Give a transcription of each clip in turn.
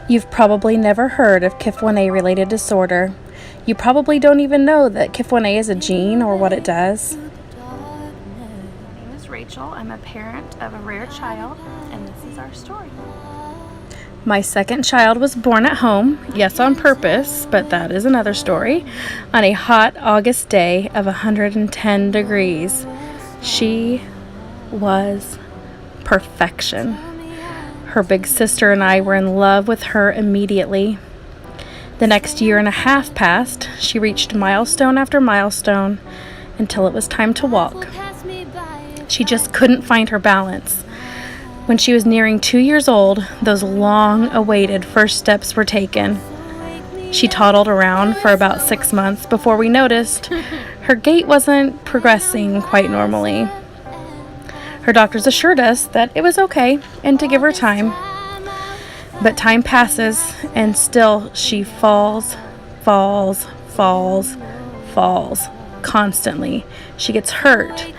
You've probably never heard of KIF1A related disorder. You probably don't even know that KIF1A is a gene or what it does. My name is Rachel. I'm a parent of a rare child, and this is our story. My second child was born at home, yes, on purpose, but that is another story, on a hot August day of 110 degrees. She was perfection. Her big sister and I were in love with her immediately. The next year and a half passed. She reached milestone after milestone until it was time to walk. She just couldn't find her balance. When she was nearing 2 years old, those long-awaited first steps were taken. She toddled around for about 6 months before we noticed her gait wasn't progressing quite normally. Her doctors assured us that it was okay and to give her time. But time passes, and still she falls constantly. She gets hurt.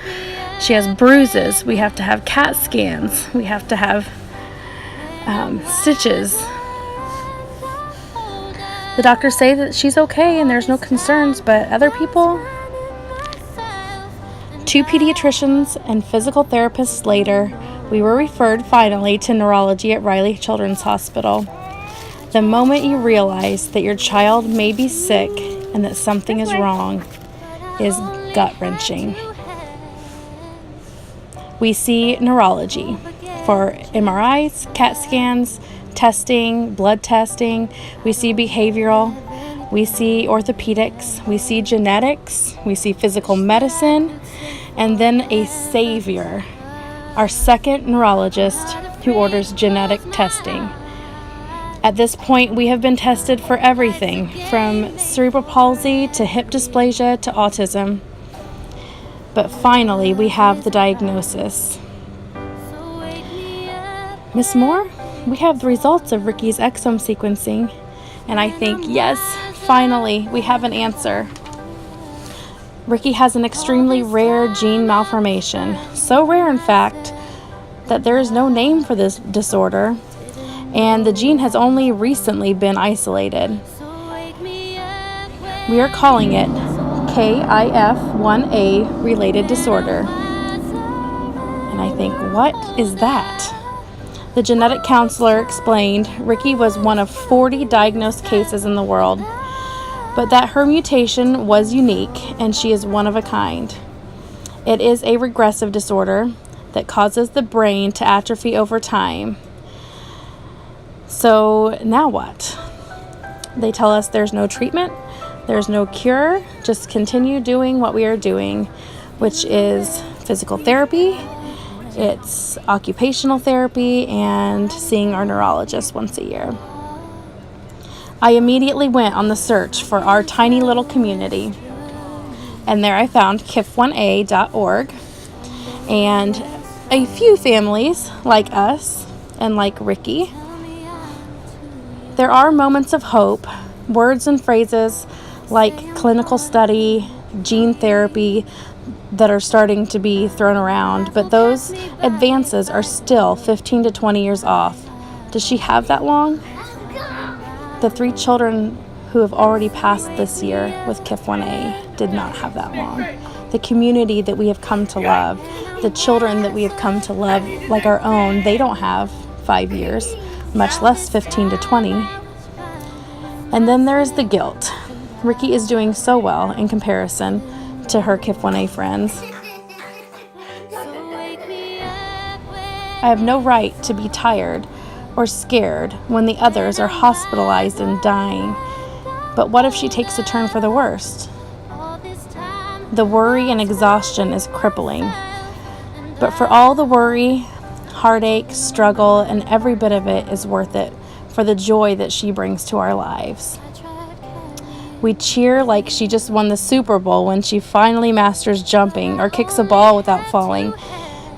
She has bruises. We have to have CAT scans. We have to have stitches. The doctors say that she's okay and there's no concerns, but other people... 2 pediatricians and physical therapists later, we were referred finally to neurology at Riley Children's Hospital. The moment you realize that your child may be sick and that something is wrong is gut-wrenching. We see neurology for MRIs, CAT scans, testing, blood testing. We see behavioral. We see orthopedics. We see genetics. We see physical medicine. And then a savior, our second neurologist, who orders genetic testing. At this point, we have been tested for everything from cerebral palsy to hip dysplasia to autism. But finally, we have the diagnosis. Miss Moore, we have the results of Ricky's exome sequencing. And I think, yes, finally, we have an answer. Ricky has an extremely rare gene malformation. So rare, in fact, that there is no name for this disorder. And the gene has only recently been isolated. We are calling it KIF1A related disorder. And I think, what is that? The genetic counselor explained Ricky was one of 40 diagnosed cases in the world, but that her mutation was unique and she is one of a kind. It is a regressive disorder that causes the brain to atrophy over time. So now what? They tell us there's no treatment, there's no cure, just continue doing what we are doing, which is physical therapy, it's occupational therapy, and seeing our neurologist once a year. I immediately went on the search for our tiny little community, and there I found KIF1A.org and a few families like us and like Ricky. There are moments of hope, words and phrases like clinical study, gene therapy that are starting to be thrown around, but those advances are still 15 to 20 years off. Does she have that long? The 3 children who have already passed this year with KIF1A did not have that long. The community that we have come to love, the children that we have come to love like our own, they don't have 5 years, much less 15 to 20. And then there is the guilt. Ricky is doing so well in comparison to her KIF1A friends. I have no right to be tired or scared when the others are hospitalized and dying. But what if she takes a turn for the worst? The worry and exhaustion is crippling. But for all the worry, heartache, struggle, and every bit of it is worth it for the joy that she brings to our lives. We cheer like she just won the Super Bowl when she finally masters jumping or kicks a ball without falling.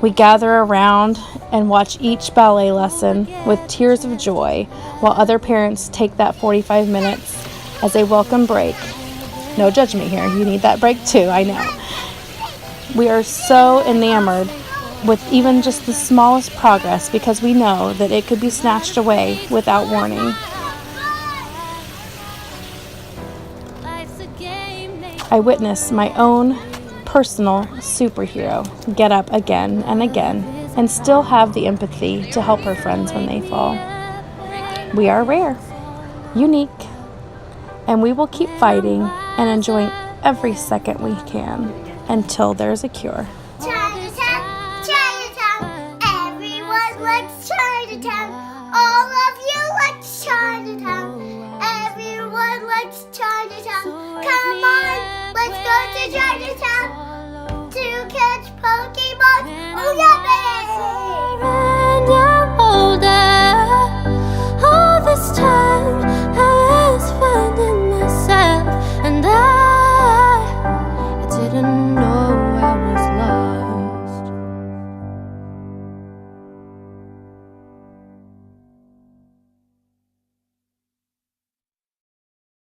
We gather around and watch each ballet lesson with tears of joy while other parents take that 45 minutes as a welcome break. No judge me here. You need that break too, I know. We are so enamored with even just the smallest progress because we know that it could be snatched away without warning. I witness my own personal superhero get up again and again and still have the empathy to help her friends when they fall. We are rare, unique, and we will keep fighting and enjoying every second we can until there's a cure. Chinatown, Chinatown, everyone likes Chinatown. All of you like Chinatown. Everyone likes Chinatown. Come on, let's go to Chinatown to catch Pokemon. Oh yeah, baby!